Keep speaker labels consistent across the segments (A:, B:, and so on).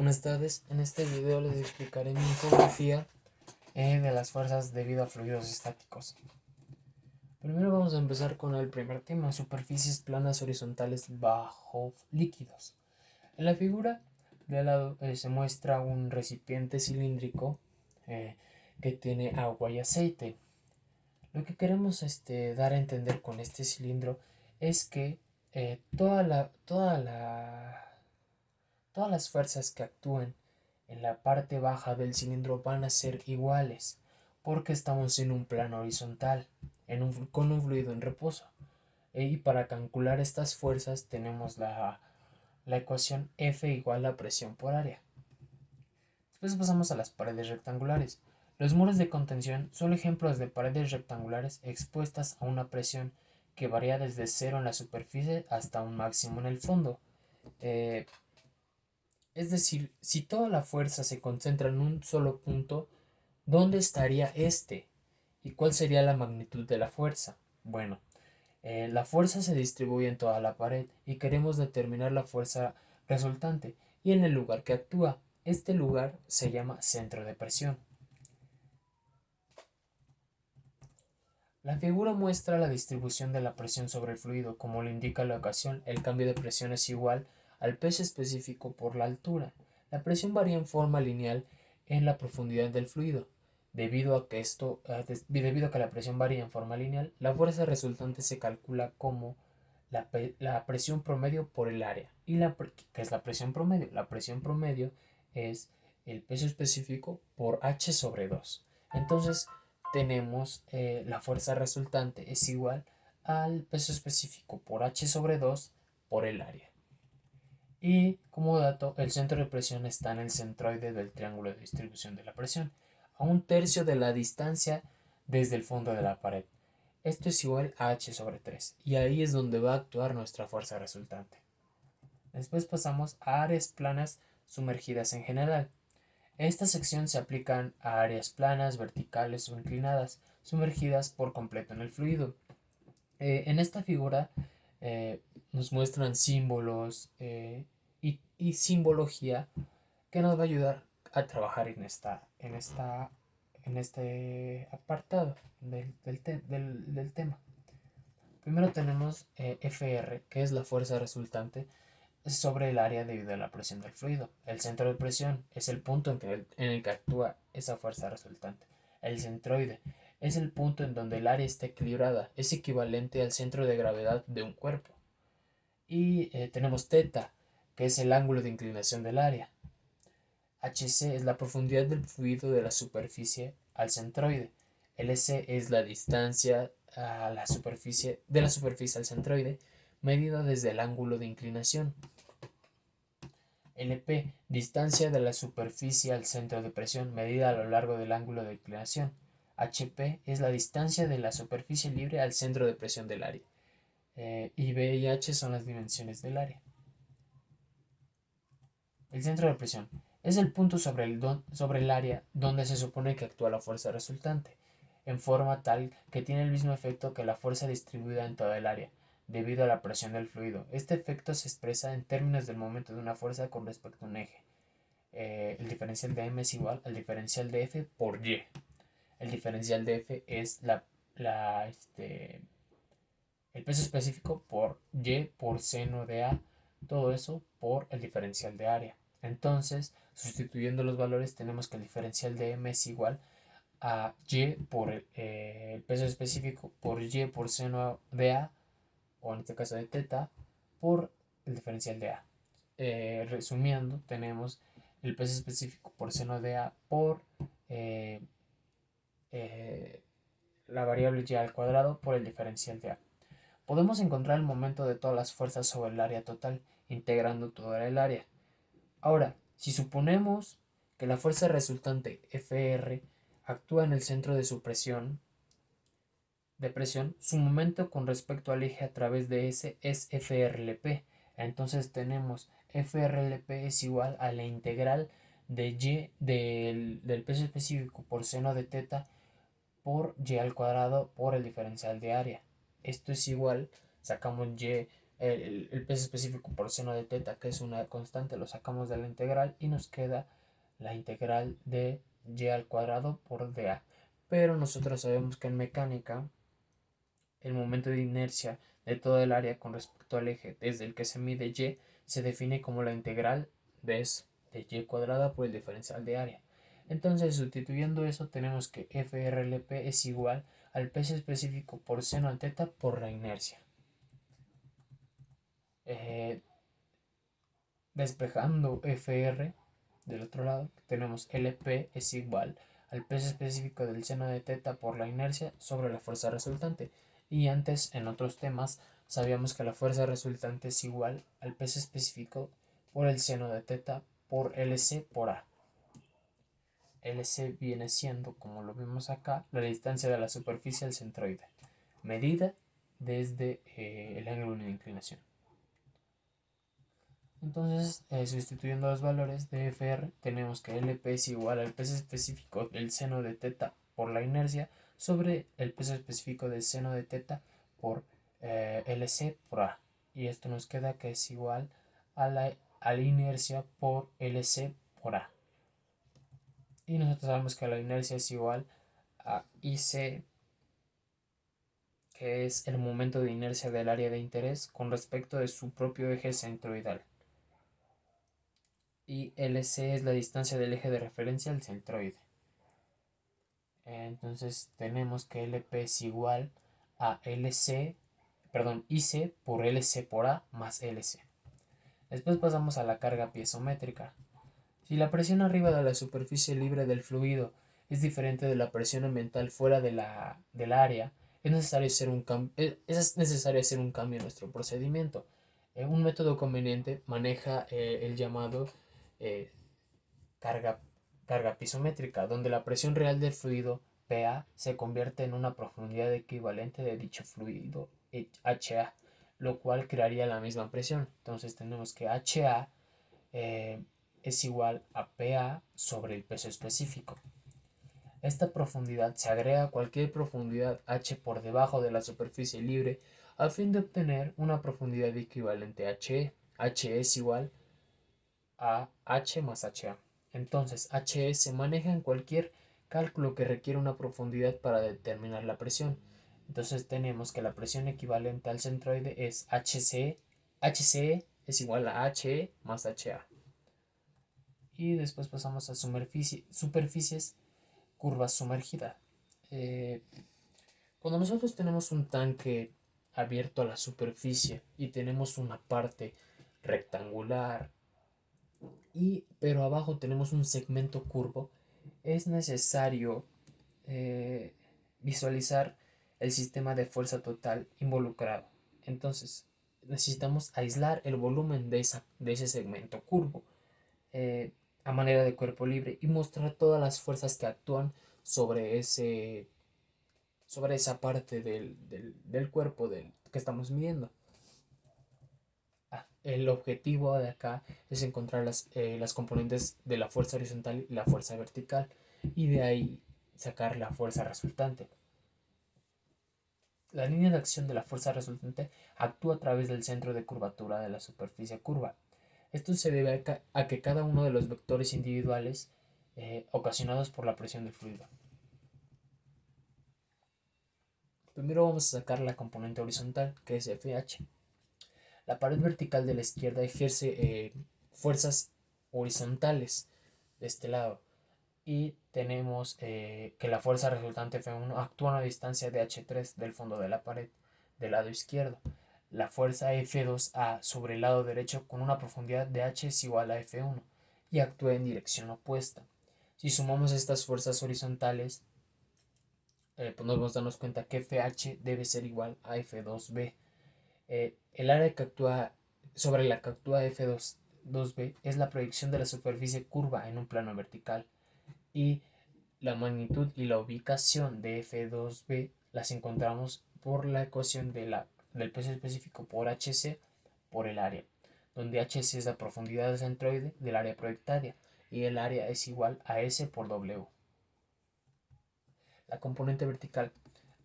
A: Buenas tardes, en este video les explicaré mi infografía de las fuerzas debido a fluidos estáticos. Primero vamos a empezar con el primer tema, superficies planas horizontales bajo líquidos. En la figura de lado se muestra un recipiente cilíndrico que tiene agua y aceite. Lo que queremos dar a entender con este cilindro es que todas las fuerzas que actúen en la parte baja del cilindro van a ser iguales, porque estamos en un plano horizontal, con un fluido en reposo. Y para calcular estas fuerzas tenemos la ecuación F igual a presión por área. Después pasamos a las paredes rectangulares. Los muros de contención son ejemplos de paredes rectangulares expuestas a una presión que varía desde cero en la superficie hasta un máximo en el fondo. Eh, Es decir, si toda la fuerza se concentra en un solo punto, ¿dónde estaría este? ¿Y cuál sería la magnitud de la fuerza? Bueno, la fuerza se distribuye en toda la pared y queremos determinar la fuerza resultante y en el lugar que actúa. Este lugar se llama centro de presión. La figura muestra la distribución de la presión sobre el fluido. Como lo indica la ecuación, el cambio de presión es igual al peso específico por la altura. La presión varía en forma lineal en la profundidad del fluido. Debido a que la presión varía en forma lineal, la fuerza resultante se calcula como la presión promedio por el área. ¿Qué es la presión promedio? La presión promedio es el peso específico por H sobre 2. Entonces, tenemos la fuerza resultante es igual al peso específico por H sobre 2 por el área. Y como dato, el centro de presión está en el centroide del triángulo de distribución de la presión, a un tercio de la distancia desde el fondo de la pared. Esto es igual a H sobre 3 y ahí es donde va a actuar nuestra fuerza resultante. Después pasamos a áreas planas sumergidas en general. Esta sección se aplican a áreas planas, verticales o inclinadas, sumergidas por completo en el fluido. En esta figura eh, nos muestran símbolos y simbología que nos va a ayudar a trabajar en este apartado del tema. Primero tenemos Fr, que es la fuerza resultante sobre el área debido a la presión del fluido. El centro de presión es el punto en el que actúa esa fuerza resultante. El centroide es el punto en donde el área está equilibrada, es equivalente al centro de gravedad de un cuerpo. Y tenemos θ, que es el ángulo de inclinación del área. Hc es la profundidad del fluido de la superficie al centroide. Lc es la distancia de la superficie al centroide, medida desde el ángulo de inclinación. Lp, distancia de la superficie al centro de presión, medida a lo largo del ángulo de inclinación. Hp es la distancia de la superficie libre al centro de presión del área. Y B y H son las dimensiones del área. El centro de presión es el punto sobre el área donde se supone que actúa la fuerza resultante, en forma tal que tiene el mismo efecto que la fuerza distribuida en toda el área, debido a la presión del fluido. Este efecto se expresa en términos del momento de una fuerza con respecto a un eje. El diferencial de M es igual al diferencial de F por Y. El diferencial de F es el peso específico por Y por seno de A, todo eso por el diferencial de área. Entonces, sustituyendo los valores, tenemos que el diferencial de M es igual a Y por el peso específico por Y por seno de A, o en este caso de teta, por el diferencial de A. Resumiendo, tenemos el peso específico por seno de A por eh, eh, la variable y al cuadrado por el diferencial de A. Podemos encontrar el momento de todas las fuerzas sobre el área total, integrando toda el área. Ahora, si suponemos que la fuerza resultante Fr actúa en el centro de su presión, su momento con respecto al eje a través de S es FRLP. Entonces tenemos FRLP es igual a la integral de Y del peso específico por seno de teta por Y al cuadrado por el diferencial de área. Esto es igual, sacamos Y el peso específico por seno de teta, que es una constante, lo sacamos de la integral y nos queda la integral de y al cuadrado por dA. Pero nosotros sabemos que en mecánica el momento de inercia de todo el área con respecto al eje desde el que se mide y se define como la integral de y cuadrada por el diferencial de área. Entonces, sustituyendo eso, tenemos que FRLP es igual al peso específico por seno de teta por la inercia. Eh, Despejando FR del otro lado, tenemos LP es igual al peso específico del seno de teta por la inercia sobre la fuerza resultante. Y antes, en otros temas, sabíamos que la fuerza resultante es igual al peso específico por el seno de teta por LC por A. LC viene siendo, como lo vemos acá, la distancia de la superficie al centroide, medida desde el ángulo de inclinación. Entonces, sustituyendo los valores de Fr, tenemos que Lp es igual al peso específico del seno de teta por la inercia sobre el peso específico del seno de teta por Lc por A. Y esto nos queda que es igual a la inercia por Lc por A. Y nosotros sabemos que la inercia es igual a Ic, que es el momento de inercia del área de interés con respecto de su propio eje centroidal. Y LC es la distancia del eje de referencia al centroide. Entonces tenemos que LP es igual a IC por LC por A más LC. Después pasamos a la carga piezométrica. Si la presión arriba de la superficie libre del fluido es diferente de la presión ambiental fuera del área, es necesario hacer un cambio en nuestro procedimiento. Un método conveniente maneja el llamado eh, carga, carga pisométrica, donde la presión real del fluido PA se convierte en una profundidad equivalente de dicho fluido HA, lo cual crearía la misma presión. Entonces tenemos que HA es igual a PA sobre el peso específico. Esta profundidad se agrega a cualquier profundidad h por debajo de la superficie libre a fin de obtener una profundidad equivalente a HE. HE es igual a H más HA. Entonces, HE se maneja en cualquier cálculo que requiera una profundidad para determinar la presión. Entonces tenemos que la presión equivalente al centroide es HCE. HCE es igual a HE más HA. Y después pasamos a superficies curvas sumergidas. Cuando nosotros tenemos un tanque abierto a la superficie y tenemos una parte rectangular pero abajo tenemos un segmento curvo, es necesario eh, visualizar el sistema de fuerza total involucrado. Entonces, necesitamos aislar el volumen de ese segmento curvo eh, a manera de cuerpo libre y mostrar todas las fuerzas que actúan sobre, sobre esa parte del cuerpo que estamos midiendo. El objetivo de acá es encontrar las componentes de la fuerza horizontal y la fuerza vertical y de ahí sacar la fuerza resultante. La línea de acción de la fuerza resultante actúa a través del centro de curvatura de la superficie curva. Esto se debe a que cada uno de los vectores individuales ocasionados por la presión del fluido. Primero vamos a sacar la componente horizontal, que es FH. La pared vertical de la izquierda ejerce fuerzas horizontales de este lado y tenemos que la fuerza resultante F1 actúa a una distancia de H3 del fondo de la pared del lado izquierdo. La fuerza F2A sobre el lado derecho con una profundidad de H es igual a F1 y actúa en dirección opuesta. Si sumamos estas fuerzas horizontales, podemos darnos cuenta que FH debe ser igual a F2B. El área sobre la que actúa F2B es la proyección de la superficie curva en un plano vertical y la magnitud y la ubicación de F2B las encontramos por la ecuación del peso específico por HC por el área, donde HC es la profundidad del centroide del área proyectaria y el área es igual a S por W. La componente vertical.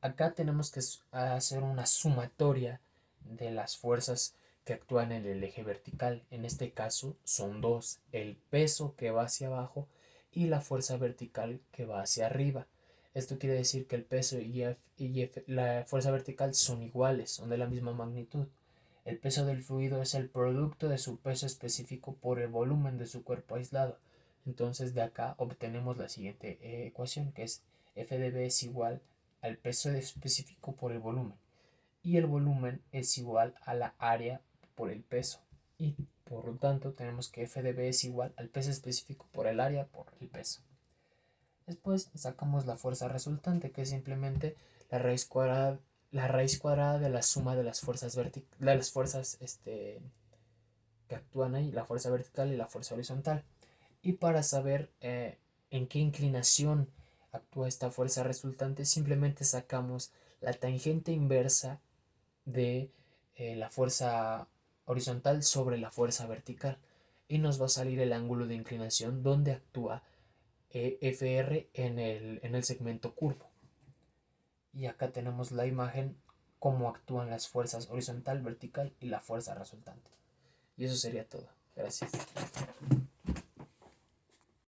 A: Acá tenemos que hacer una sumatoria de las fuerzas que actúan en el eje vertical. En este caso son dos, el peso que va hacia abajo y la fuerza vertical que va hacia arriba. Esto quiere decir que el peso la fuerza vertical son iguales, son de la misma magnitud. El peso del fluido es el producto de su peso específico por el volumen de su cuerpo aislado. Entonces de acá obtenemos la siguiente ecuación, que es F de B es igual al peso específico por el volumen. Y el volumen es igual a la área por el peso. Y por lo tanto tenemos que F de B es igual al peso específico por el área por el peso. Después sacamos la fuerza resultante, que es simplemente la raíz cuadrada de la suma de las fuerzas que actúan ahí, la fuerza vertical y la fuerza horizontal. Y para saber en qué inclinación actúa esta fuerza resultante, simplemente sacamos la tangente inversa de la fuerza horizontal sobre la fuerza vertical y nos va a salir el ángulo de inclinación donde actúa FR en el segmento curvo. Y acá tenemos la imagen cómo actúan las fuerzas horizontal, vertical y la fuerza resultante. Y eso sería todo. Gracias.